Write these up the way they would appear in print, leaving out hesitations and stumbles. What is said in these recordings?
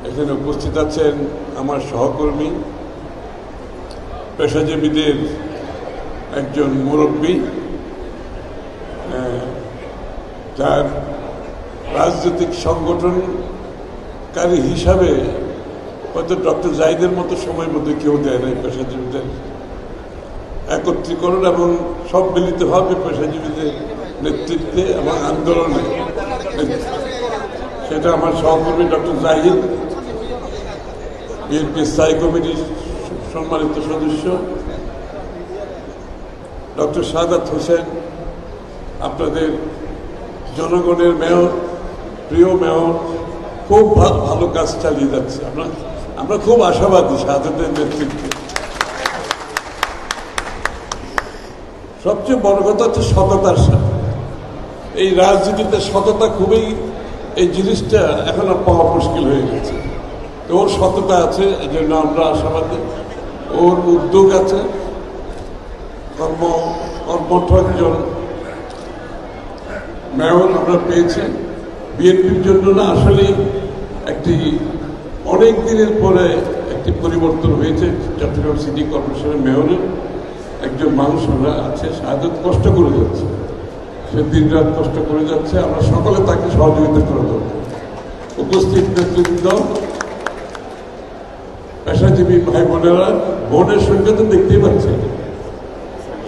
এখানে উপস্থিত আছেন আমার সহকর্মী, পেশাজীবীদের একজন মুরব্বী, যার রাজনৈতিক সংগঠনকারী হিসাবে হয়তো ডক্টর জাহিদের মতো সময় মধ্যে কেউ দেয় নাই। পেশাজীবীদের একত্রীকরণ এবং সব মিলিতভাবে পেশাজীবীদের নেতৃত্বে এবং আন্দোলনে সেটা আমার সহকর্মী ডক্টর জাহিদ, বিএনপি স্থায়ী কমিটির সম্মানিত সদস্য ডক্টর সাদাত হোসেন, আপনাদের জনগণের মেয়র, প্রিয় মেয়র, খুব ভালো কাজ চালিয়ে যাচ্ছে। আমরা খুব আশাবাদী সাদাতের নেতৃত্বে। সবচেয়ে বড় কথা হচ্ছে সততার সাথে। এই রাজনীতিতে সততা খুবই, এই জিনিসটা এখন আর পাওয়া মুশকিল হয়ে গেছে। তো ওর সততা আছে, এই জন্য আমরা আশাবাদী। ওর উদ্যোগ আছে, কর্মঠ একজন মেয়র আমরা পেয়েছি। বিএনপির জন্য না, আসলে একটি অনেক দিনের পরে একটি পরিবর্তন হয়েছে। চট্টগ্রাম সিটি কর্পোরেশনের মেয়রের একজন মানুষ আমরা আছে, সাহায্য কষ্ট করে যাচ্ছে, সে দিন রাত কষ্ট করে যাচ্ছে। আমরা সকলে তাকে সহযোগিতা করে দেব। উপস্থিত নেতৃবৃন্দ, পেশাজীবী ভাই বোনেরা, বোনের সঙ্গে তো দেখতেই পাচ্ছি,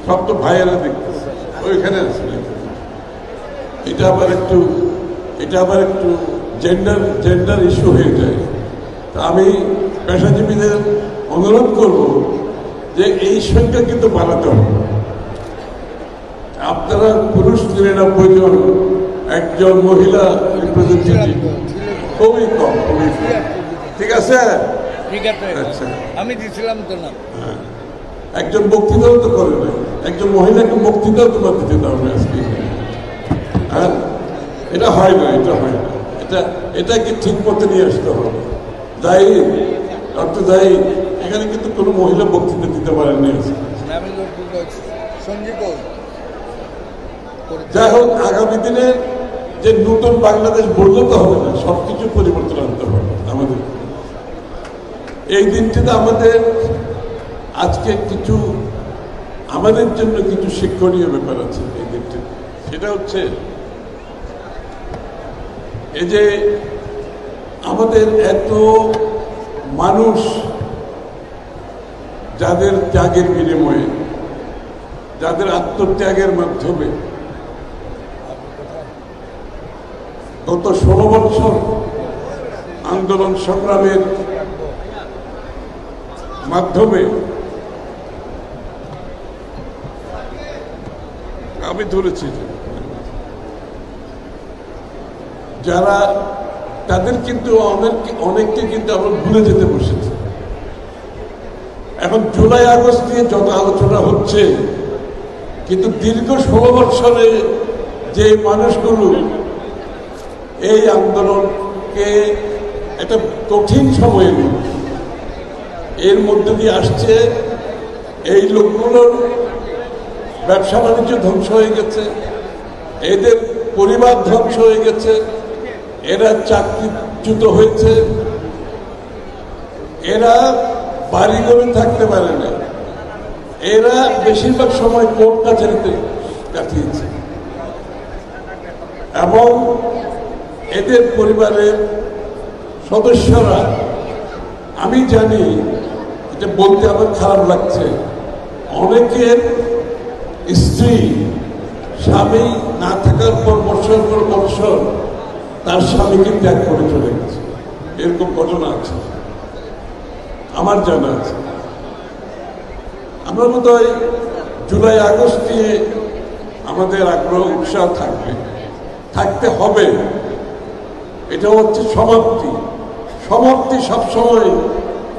সব তো ভাইয়েরা দেখতেছে, ওইখানে আছে। এটা আবার একটু জেন্ডার ইস্যু হয়ে যায়। তা আমি পেশাজীবীদের অনুরোধ করব যে এই সংখ্যা কিন্তু বাড়াতে হবে। আপনারা পুরুষ 93 জন, একজন মহিলা রিপ্রেজেন্টেটিভ খুবই কম। ঠিক আছে, আচ্ছা, আমি দিছিলাম তো না। একজন বক্তৃতাও তো করে না, একজন মহিলাকে বক্তৃতাও তোমার দিতে হবে আজকে। হ্যাঁ, এটা হয় না, এটাকে ঠিক মতো নিয়ে আসতে হবে। ডক্টর জাহিদ এখানে কিন্তু কোনো মহিলা বক্তৃতা দিতে পারেননি আজকে। যাই হোক, আগামী দিনে যে নতুন বাংলাদেশ বললে তো হবে না, সবকিছু পরিবর্তন আনতে হবে আমাদের। এই দিনটিতে আজকে আমাদের জন্য কিছু শিক্ষণীয় ব্যাপার আছে এই দিনটি। সেটা হচ্ছে এই যে আমাদের এত মানুষ যাদের ত্যাগের বিনিময়ে, যাদের আত্মত্যাগের মাধ্যমে গত 16 বছর আন্দোলন সংগ্রামের মাধ্যমে আমি ধরেছি যারা, তাদের কিন্তু অনেককে কিন্তু আমরা ভুলে যেতে বসেছি। এখন জুলাই আগস্ট নিয়ে যত আলোচনা হচ্ছে, কিন্তু দীর্ঘ 16 বছরে যে মানুষগুলো এই আন্দোলনকে একটা কঠিন সময়ে এর মধ্যে দিয়ে আসছে, এই লোকগুলোর ব্যবসা বাণিজ্য ধ্বংস হয়ে গেছে, এদের পরিবার ধ্বংস হয়ে গেছে, এরা চাকরিচ্যুত হয়েছে, এরা বাড়ি ঘরে থাকতে পারে না, এরা বেশিরভাগ সময় কোর্ট কাছারিতে কাটিয়েছে। এবং এদের পরিবারের সদস্যরা, আমি জানি, এটা বলতে আমার খারাপ লাগছে, অনেকের স্ত্রী স্বামী না থাকার পর বছর পর বছর তার স্বামীকে ত্যাগ করে চলে গেছে। এরকম ঘটনা আছে, আমার জানা আছে। আমরা বোধহয় জুলাই আগস্ট নিয়ে আমাদের আগ্রহ উৎসাহ থাকতে হবে। এটা হচ্ছে সমাপ্তি সবসময়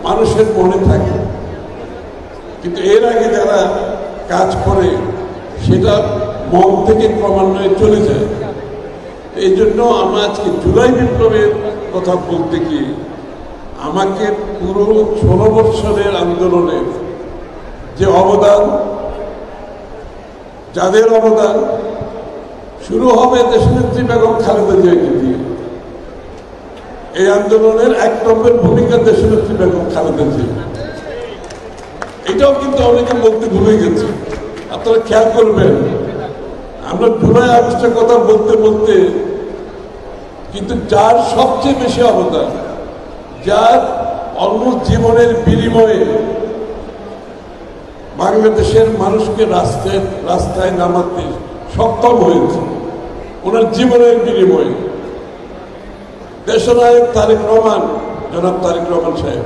মানুষের মনে থাকে, কিন্তু এর আগে যারা কাজ করে সেটা মন থেকে ক্রমান্বয়ে চলে যায়। এই জন্য আমরা আজকে জুলাই বিপ্লবের কথা বলতে গিয়ে আমাকে পুরো 16 বছরের আন্দোলনের যে অবদান, যাদের অবদান শুরু হবে দেশনেত্রী বেগম খালেদা জিয়াকে দিয়ে। এই আন্দোলনের এক নম্বর ভূমিকা দেশনেত্রী বেগম খালেদা জিয়া। এটাও কিন্তু অনেকে বলতে ভুলে গেছে। আপনারা খেয়াল করবেন, আমরা জুলাই আগস্টের কথা বলতে বলতে কিন্তু যার সবচেয়ে বেশি অবদান, যার অলমোস্ট জীবনের বিনিময়ে বাংলাদেশের মানুষকে রাস্তায় নামাতে সক্ষম হয়েছে, ওনার জীবনের বিনিময়ে দেশনায়ক তারেক রহমান, জনাব তারেক রহমান সাহেব,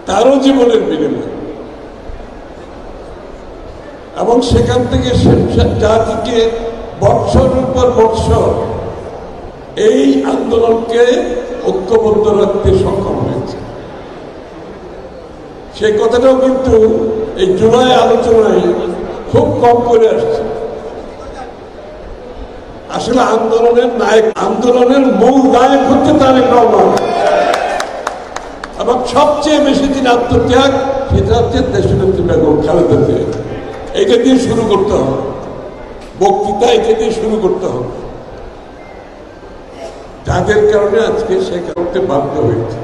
তারও জীবনের বিনিময়। এবং সেখান থেকে জাতিকে বৎসরের পর বৎসর এই আন্দোলনকে ঐক্যবদ্ধ রাখতে সক্ষম হয়েছে। সেই কথাটাও কিন্তু এই জুলাই আলোচনায় খুব কম করে আসছে। আসলে আন্দোলনের নায়ক, আন্দোলনের মূল নায়ক হচ্ছে তারেক রহমান, এবং সবচেয়ে বেশি দিন আত্মত্যাগ সেটা হচ্ছে দেশনেত্রী বেগম খালেদা জিয়া। এটা দিয়ে শুরু করতে হবে বক্তৃতা, এটা দিয়ে শুরু করতে হবে, যাদের কারণে আজকে সে করতে বাধ্য হয়েছে।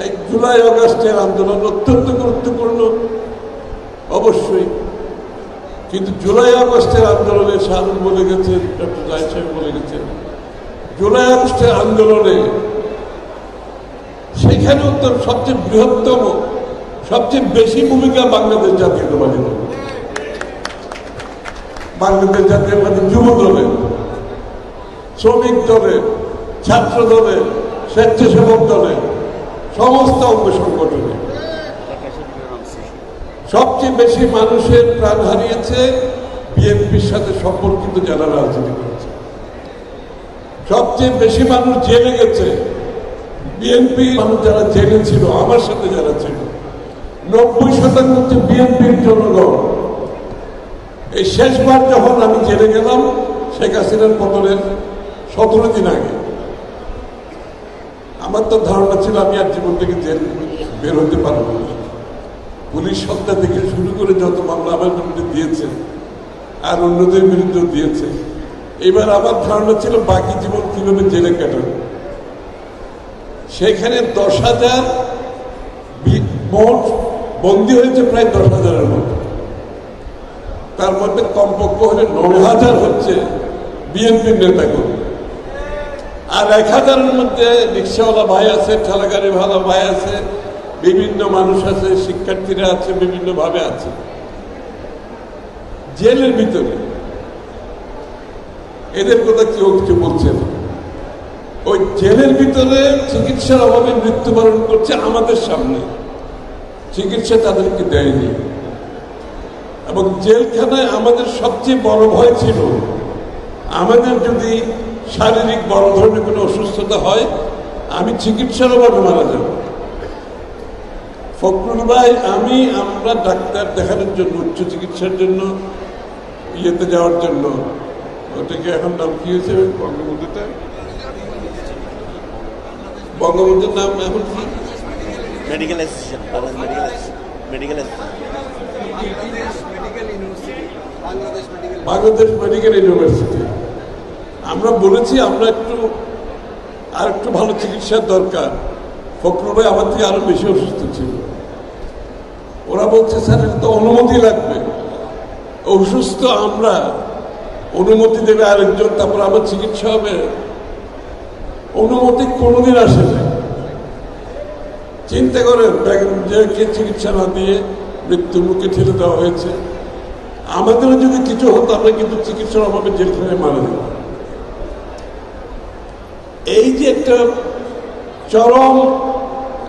এই জুলাই আগস্টের আন্দোলন অত্যন্ত গুরুত্বপূর্ণ অবশ্যই, কিন্তু জুলাই আগস্টের আন্দোলনে শাহরুখ বলে গেছেন, ডক্টর জাহিদ সাহেব বলে গেছেন, জুলাই আগস্টের আন্দোলনে সেখানে সবচেয়ে বৃহত্তম, সবচেয়ে বেশি ভূমিকা বাংলাদেশ জাতীয়তাবাদী দল, বাংলাদেশ জাতীয়তাবাদী যুব দলের, শ্রমিক দলের, ছাত্র দলের, স্বেচ্ছাসেবক দলের, সমস্ত অঙ্গ সংগঠনে সবচেয়ে বেশি মানুষের প্রাণ হারিয়েছে বিএনপির সাথে সম্পর্কিত যারা রাজনীতি করেছে। সবচেয়ে বেশি মানুষ জেলে গেছে বিএনপি মানুষ যারা জেলে ছিল, আমার সাথে যারা ছিল। 90% হচ্ছে বিএনপির জনগণ। এই শেষবার যখন আমি জেলে গেলাম শেখ হাসিনার পতনের 17 দিন আগে, আমার তো ধারণা ছিল আমি আর জীবন থেকে জেল বের হতে পারবো না। পুলিশ হত্যা থেকে শুরু করে যত মামলা আমার বিরুদ্ধে দিয়েছে আর অন্যদের বিরুদ্ধেও দিয়েছে, এবার আমার ধারণা ছিল বাকি জীবন কিভাবে জেলে কাটাবো। সেখানে 10,000 মোট বন্দী হয়েছে, প্রায় 10,000-এর মতো। তার মধ্যে কমপক্ষ হলে 9,000 হচ্ছে বিএনপির নেতাকর্মী, আর 1,000-এর মধ্যে রিক্সাওয়ালা ভাই আছে, ঠেলাগাড়ি ভালো ভাই আছে, বিভিন্ন মানুষ আছে, শিক্ষার্থীরা আছে, বিভিন্ন ভাবে আছে জেলের ভিতরে। এদের কথা কেউ কিছু বলছে না। ওই জেলের ভিতরে চিকিৎসার অভাবে মৃত্যুবরণ করছে আমাদের সামনে, চিকিৎসা তাদেরকে দেয়নি। এবং জেলখানায় আমাদের সবচেয়ে বড় ভয় ছিল, আমাদের যদি শারীরিক বড় ধরনের কোনো অসুস্থতা হয় আমি চিকিৎসার অভাবে মারা যাব। ফখরুল ভাই, আমরা ডাক্তার দেখানোর জন্য, উচ্চ চিকিৎসার জন্য ইয়েতে যাওয়ার জন্য, ওটাকে এখন নাম কি হয়েছে বঙ্গবন্ধুতে, বঙ্গবন্ধুর নাম এখন কি, বাংলাদেশ মেডিকেল ইউনিভার্সিটি। আমরা বলেছি আমরা আর একটু ভালো চিকিৎসার দরকার। ফখরুল ভাই আমার থেকে আরো বেশি অসুস্থ ছিল। ওরা বলছে স্যার এটা তো অনুমতি লাগবে, অসুস্থ আমরা, অনুমতি দেবে আরেকজন, তারপর আবার চিকিৎসা হবে। অনুমতি কোনোদিন আসে না। চিন্তা করেন, যে চিকিৎসা না দিয়ে মৃত্যুর মুখে ঠেলে দেওয়া হয়েছে। আমাদেরও যদি কিছু হতো আমরা কিন্তু চিকিৎসার অভাবে জেলখানায় মারা যেত। এই যে একটা চরম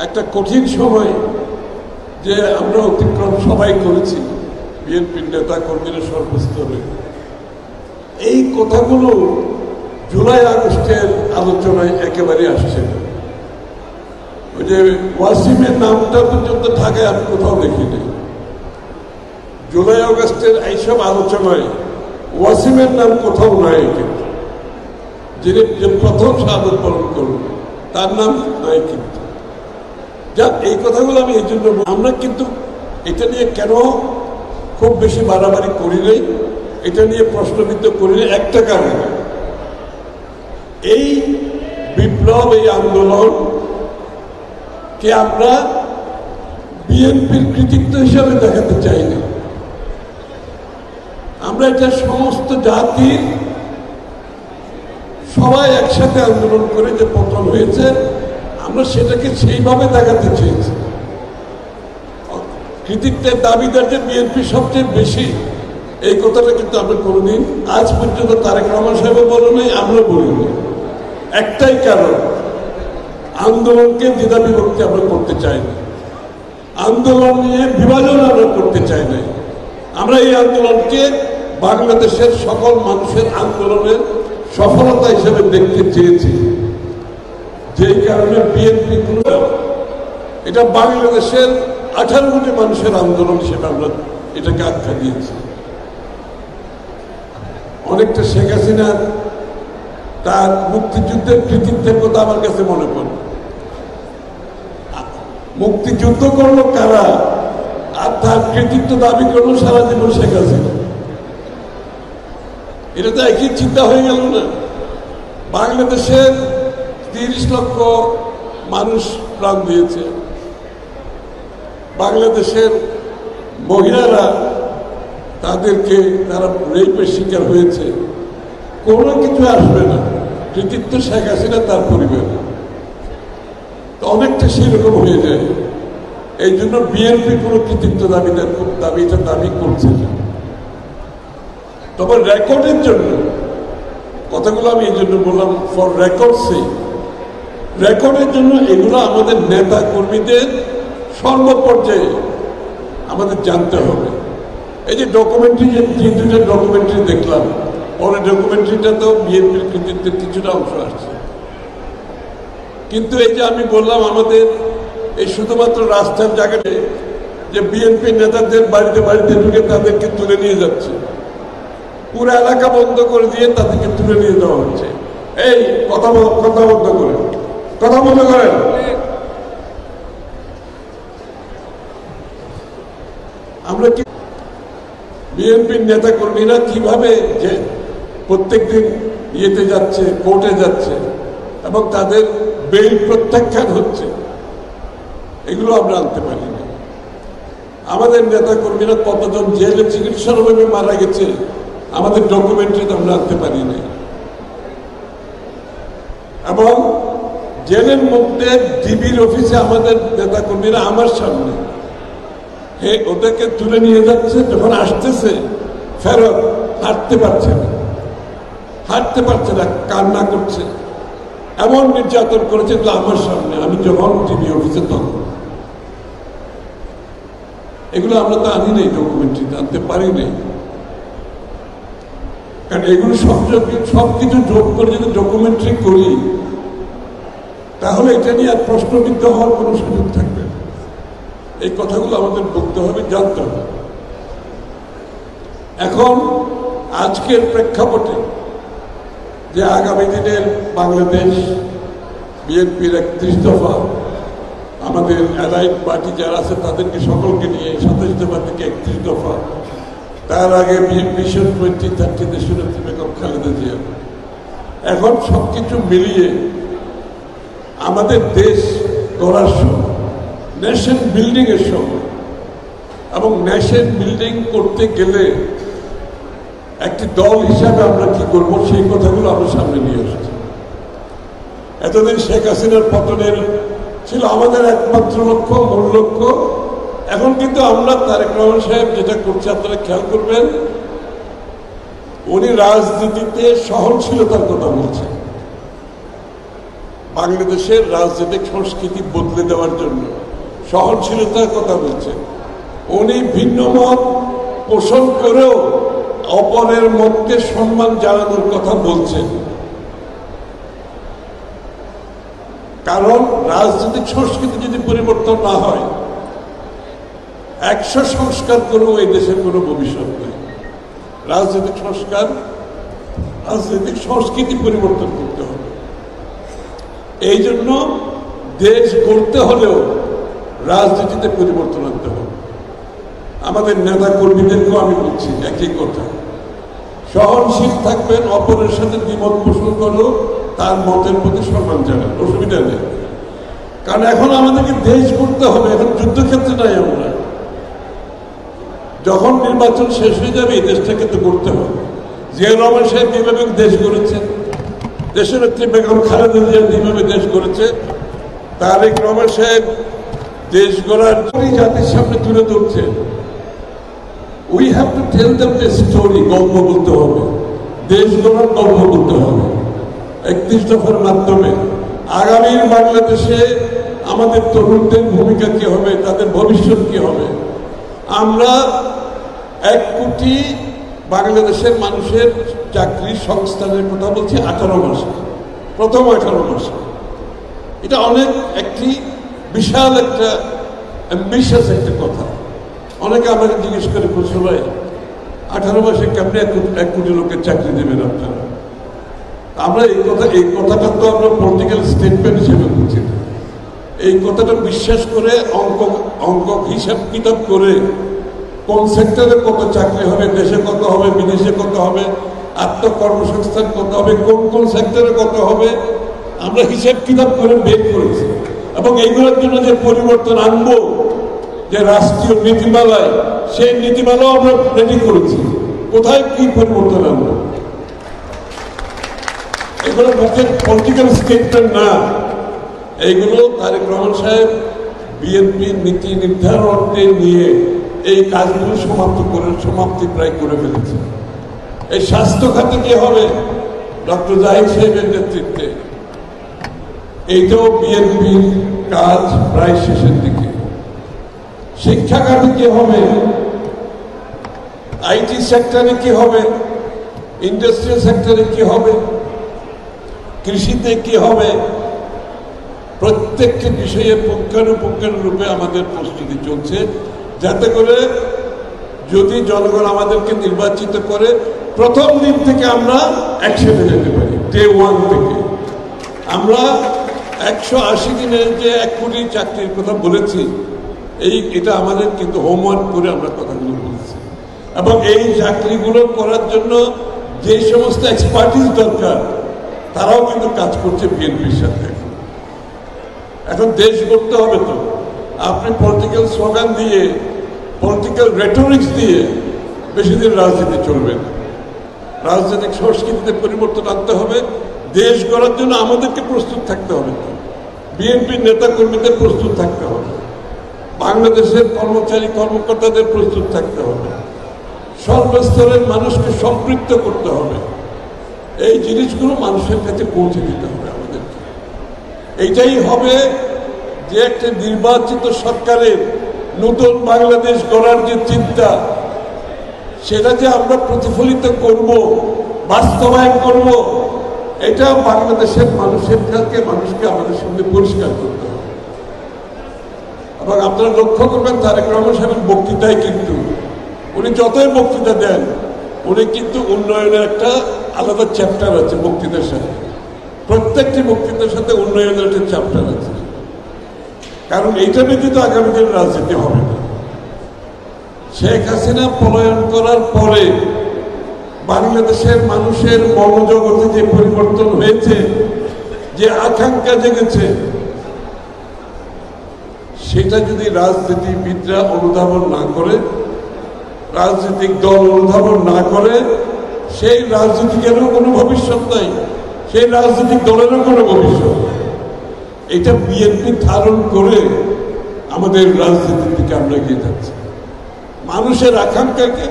একটা কঠিন সময় যে আমরা অতিক্রম সবাই করেছি, বিএনপির নেতা কর্মীরা সর্বস্তরে, এই কথাগুলো জুলাই আগস্টের আলোচনায় একেবারে আসছে না। ওই যে ওয়াসিমের নামটা পর্যন্ত ঢাকায় আমি কোথাও দেখিনি। জুলাই আগস্টের এইসব আলোচনায় ওয়াসিমের নাম কোথাও নাই, কিন্তু যিনি প্রথম শাহাদত বরণ করলেন তার নাম নাই। কিন্তু যাক, এই কথাগুলো আমি এই জন্য, আমরা কিন্তু এটা নিয়ে কেন খুব বেশি বাড়াবাড়ি করি নাই, এটা নিয়ে প্রশ্নবিদ্ধ করি নাই একটা কারণে। এই বিপ্লব, এই আন্দোলনকে আমরা বিএনপির কৃতিত্ব হিসাবে দেখাতে চাই না। আমরা এটা সমস্ত জাতির সবাই একসাথে আন্দোলন করে যে পতন হয়েছে, আমরা সেটাকে সেইভাবে দেখাতে চেয়েছি। কৃতিত্বের দাবিদার যে বিএনপি সবচেয়ে বেশি, এই কথাটা কিন্তু আমরা কোনোদিন আজ পর্যন্ত তারেক রহমান সাহেব বলে নাই, আমরা বলিনি। একটাই কারণ, আন্দোলনকে দ্বিধা বিভক্তি আমরা করতে চাই না, আন্দোলন নিয়ে বিভাজন আমরা করতে চাই না। আমরা এই আন্দোলনকে বাংলাদেশের সকল মানুষের আন্দোলনের সফলতা হিসেবে দেখতে চেয়েছি। যেই কারণে বিএনপি এটা বাংলাদেশের 18 কোটি মানুষের আন্দোলন হিসেবে আমরা এটাকে আখ্যা দিয়েছি। অনেকটা শেখ হাসিনার তার মুক্তিযুদ্ধের কৃতিত্বের কথা আমার কাছে মনে পড়ে। মুক্তিযুদ্ধ করলো কারা, আর তার কৃতিত্ব দাবি করলো সারা জীবন শেখ হাসিনা। এটা তো একই চিন্তা হয়ে গেল না? বাংলাদেশের 30 লক্ষ মানুষ প্রাণ দিয়েছে, বাংলাদেশের মহিলারা তাদেরকে তারা রেপের শিকার হয়েছে, কোনো কিছু আসবে না, কৃতিত্ব শেখ হাসিনা তার পরিবার। তো অনেকটা সেরকম হয়ে যায়। এই জন্য বিএনপি কোনো কৃতিত্ব দাবি করছে না। তবে রেকর্ডের জন্য কথাগুলো আমি এই জন্য বললাম, ফর রেকর্ডের জন্য এগুলো আমাদের নেতা কর্মীদের সর্বপর্যায়ে আমাদের জানতে হবে। এই যে ডকুমেন্টারি, যে দুটো ডকুমেন্টারি দেখলাম, পরে ডকুমেন্টারিটাতেও বিএনপির কৃতিত্বের কিছুটা অংশ আসছে। কিন্তু এই যে আমি বললাম, আমাদের এই শুধুমাত্র রাস্তার জায়গাতে যে বিএনপি নেতাদের বাড়িতে বাড়িতে ঢুকে তাদেরকে তুলে নিয়ে যাচ্ছে, পুরো এলাকা বন্ধ করে দিয়ে তাদেরকে তুলে নিয়ে যাওয়া হচ্ছে। এই কথা বন্ধ করেন, কথা বন্ধ করেন। আমরা কি বিএনপির নেতা কর্মীরা কিভাবে যে প্রত্যেকদিন ইয়েতে যাচ্ছে, কোর্টে যাচ্ছে এবং তাদের বেল প্রত্যাখ্যান হচ্ছে, এগুলো আমরা আনতে পারি না। আমাদের নেতা কর্মীরা কতজন জেলে চিকিৎসার অভাবে মারা গেছে, আমাদের ডকুমেন্টারিতে আমরা আনতে পারি না। এবং জেলের মধ্যে ডিবির অফিসে আমাদের নেতা কর্মীরা আমার সামনে ওদেরকে তুলে নিয়ে যাচ্ছে, যখন আসতেছে ফেরত হাঁটতে পারছে না, কান্না করছে, এমন নির্যাতন করেছে আমার সামনে, আমি যখন ডিবি অফিসে তখন। এগুলো আমরা তো আনি নাই, ডকুমেন্টারিতে আনতে পারি নাই, কারণ এগুলো সবকিছু যোগ করে যদি ডকুমেন্টারি করি, তাহলে এটা নিয়ে আর প্রশ্নবিদ্ধ হওয়ার কোনো সুযোগ থাকবে না। এই কথাগুলো আমাদের বলতে হবে, জানতে হবে। এখন আজকের প্রেক্ষাপটে যে আগামী দিনের বাংলাদেশ, বিএনপির 31 দফা, আমাদের অ্যালাইড পার্টি যারা আছে তাদেরকে সকলকে নিয়ে 27 দফা থেকে 31 দফা, তার আগে ভিশন 2030 দেশনেত্রী বেগম খালেদা জিয়া, এখন সবকিছু মিলিয়ে আমাদের দেশ গড়ার সময়, নেশন বিল্ডিং এর সময়। এবং নেশন বিল্ডিং করতে গেলে একটি দল হিসাবে আমরা কি করবো, সেই কথাগুলো আমরা সামনে নিয়ে এসেছি। এতদিন শেখ হাসিনার পতনের ছিল আমাদের একমাত্র লক্ষ্য, মূল লক্ষ্য। এখন কিন্তু আমরা তারেক রহমান সাহেব যেটা করছে, আপনারা খেয়াল করবেন, উনি রাজনীতিতে সহনশীলতার কথা বলছেন। বাংলাদেশের রাজনৈতিক সংস্কৃতি বদলে দেওয়ার জন্য সহনশীলতার কথা বলছেন। উনি ভিন্ন মত পোষণ করেও অপরের মতকে সম্মান জানানোর কথা বলছেন। কারণ রাজনৈতিক সংস্কৃতি যদি পরিবর্তন না হয়, 100 সংস্কার করেও এই দেশের কোনো ভবিষ্যৎ নেই। রাজনৈতিক সংস্কার, রাজনৈতিক সংস্কৃতি পরিবর্তন করতে হবে। এই জন্য দেশ গড়তে হলেও রাজনীতিতে পরিবর্তন আনতে হবে। আমাদের নেতা কর্মীদেরকেও আমি বলছি একই কথা, সহনশীল থাকবেন, অপরের সাথে দ্বিমত পোষণ করো, তার মতের প্রতি সম্মান জানান, অসুবিধা নেই। কারণ এখন আমাদেরকে দেশ করতে হবে, এখন যুদ্ধক্ষেত্রে নাই আমরা। যখন নির্বাচন শেষ হয়ে যাবে এই দেশটাকে তো করতে হবে। জিয়া রহমান সাহেব যেভাবে দেশ গড়েছেন, দেশের নেত্রী বেগম খালেদা জিয়া যেভাবে দেশ গড়েছে, তারেক রহমান সাহেব দেশ গড়ার জাতির সামনে তুলে ধরছে। We have to tell them the story, গল্প বলতে হবে, দেশ গড়ার গল্প বলতে হবে 31 দফার মাধ্যমে। আগামীর বাংলাদেশে আমাদের তরুণদের ভূমিকা কি হবে, তাদের ভবিষ্যৎ কি হবে। আমরা 1 কোটি বাংলাদেশের মানুষের চাকরি সংস্থানের কথা বলছি 18 মাসে, প্রথম 18 মাসে। এটা অনেক একটি বিশাল একটা অ্যাম্বিশাস একটা কথা। অনেকে আমাকে জিজ্ঞেস করে, প্রশ্ন ভাই 18 মাসে কেমনি 1 কোটি লোকের চাকরি দেবেন আপনারা? আমরা এই কথাটা তো আমরা পলিটিক্যাল স্টেটমেন্ট হিসেবে বুঝি না। এই কথাটা বিশ্বাস করে অঙ্ক হিসাব কিতাব করে কোন সেক্টরে কত চাকরি হবে, দেশে কত হবে, বিদেশে কত হবে, আত্মকর্মসংস্থান কত হবে, কোন কোন সেক্টরে কত হবে, আমরা হিসাব কিতাব করে বের করেছি। এবং এইগুলোর জন্য যে পরিবর্তন আনবো, যে রাষ্ট্রীয় নীতিমালায়, সেই নীতিমালাও আমরা রেডি করেছি। কোথায় কি পরিবর্তন আনবো, এগুলো মুখের পলিটিক্যাল স্টেটমেন্ট না। এইগুলো তারেক রহমান সাহেব বিএনপির নীতি নির্ধারণকে নিয়ে এই কাজগুলো সমাপ্তি প্রায় করে ফেলেছে। এই স্বাস্থ্য খাতে কি হবে, ডক্টর জাহিদ সাহেবের নেতৃত্বে, এইটাও বিএনপির কাজ প্রায় শেষের দিকে। শিক্ষা খাতে কি হবে, আইটি সেক্টরে কি হবে, ইন্ডাস্ট্রিয়াল সেক্টরে কি হবে, কৃষিতে কি হবে, প্রত্যেকটি বিষয়ে পুঙ্খানুপুঙ্খানুরূপে আমাদের প্রস্তুতি চলছে, যাতে করে যদি জনগণ আমাদেরকে নির্বাচিত করে প্রথম দিন থেকে আমরা একসাথে যেতে পারি। ডে 1 থেকে আমরা 180 দিনের যে 1 কোটি চাকরির কথা বলেছি, এটা আমাদের কিন্তু হোমওয়ার্ক করে আমরা কথাগুলো বলেছি। এবং এই চাকরিগুলো করার জন্য যে সমস্ত এক্সপার্টিস দরকার, তারাও কিন্তু কাজ করছে বিএনপির সাথে। এখন দেশ করতে হবে তো, আপনি পলিটিক্যাল স্লোগান দিয়ে, পলিটিক্যাল রেটোরিক্স দিয়ে বেশি দিন রাজনীতি চলবে না। রাজনৈতিক সংস্কৃতিতে পরিবর্তন আনতে হবে। দেশ গড়ার জন্য আমাদেরকে প্রস্তুত থাকতে হবে, বিএনপির নেতা কর্মীদের প্রস্তুত থাকতে হবে, বাংলাদেশের কর্মচারী কর্মকর্তাদের প্রস্তুত থাকতে হবে, সর্বস্তরের মানুষকে সম্পৃক্ত করতে হবে। এই জিনিসগুলো মানুষের কাছে পৌঁছে দিতে হবে আমাদেরকে। এইটাই হবে যে একটা নির্বাচিত সরকারের নতুন বাংলাদেশ গড়ার যে চিন্তা, সেটা যে আমরা প্রতিফলিত করব, বাস্তবায়ন করব, এটা বাংলাদেশের মানুষকে আমাদের সঙ্গে পরিষ্কার করতে হবে। এবং আপনারা লক্ষ্য করবেন তারেক রহমান সাহেবের বক্তৃতায় কিন্তু উনি যতই বক্তৃতা দেন, উনি কিন্তু উন্নয়নের একটা আলাদা চ্যাপ্টার আছে বক্তৃতার সাথে। প্রত্যেকটি বক্তৃতার সাথে উন্নয়নের একটা চ্যাপ্টার আছে। কারণ এইটা ব্যতীত আগামী দিনের রাজনীতি হবে না। শেখ হাসিনা পলায়ন করার পরে বাংলাদেশের মানুষের মনোজগতে যে পরিবর্তন হয়েছে, যে আকাঙ্ক্ষা জেগেছে, সেটা যদি রাজনীতিবিদরা অনুধাবন না করে, রাজনৈতিক দল অনুধাবন না করে, সেই রাজনীতিকেরও কোনো ভবিষ্যৎ নাই, সেই রাজনৈতিক দলেরও কোনো ভবিষ্যৎ। এটা বিএনপি ধারণ করে আমাদের রাজনীতির দিকে আমরা এগিয়ে যাচ্ছি। মানুষের আকাঙ্ক্ষাকে,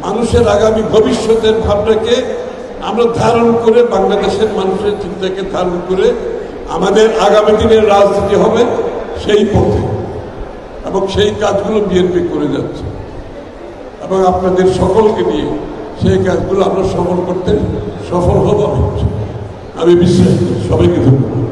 মানুষের আগামী ভবিষ্যতের ভাবনাকে আমরা ধারণ করে, বাংলাদেশের মানুষের চিন্তাকে ধারণ করে আমাদের আগামী দিনের রাজনীতি হবে সেই পথে। এবং সেই কাজগুলো বিএনপি করে যাচ্ছে। এবং আপনাদের সকলকে নিয়ে সেই কাজগুলো আমরা সফল করতে সফল হব আমি বিশ্বাস করি। সবাইকে ধন্যবাদ।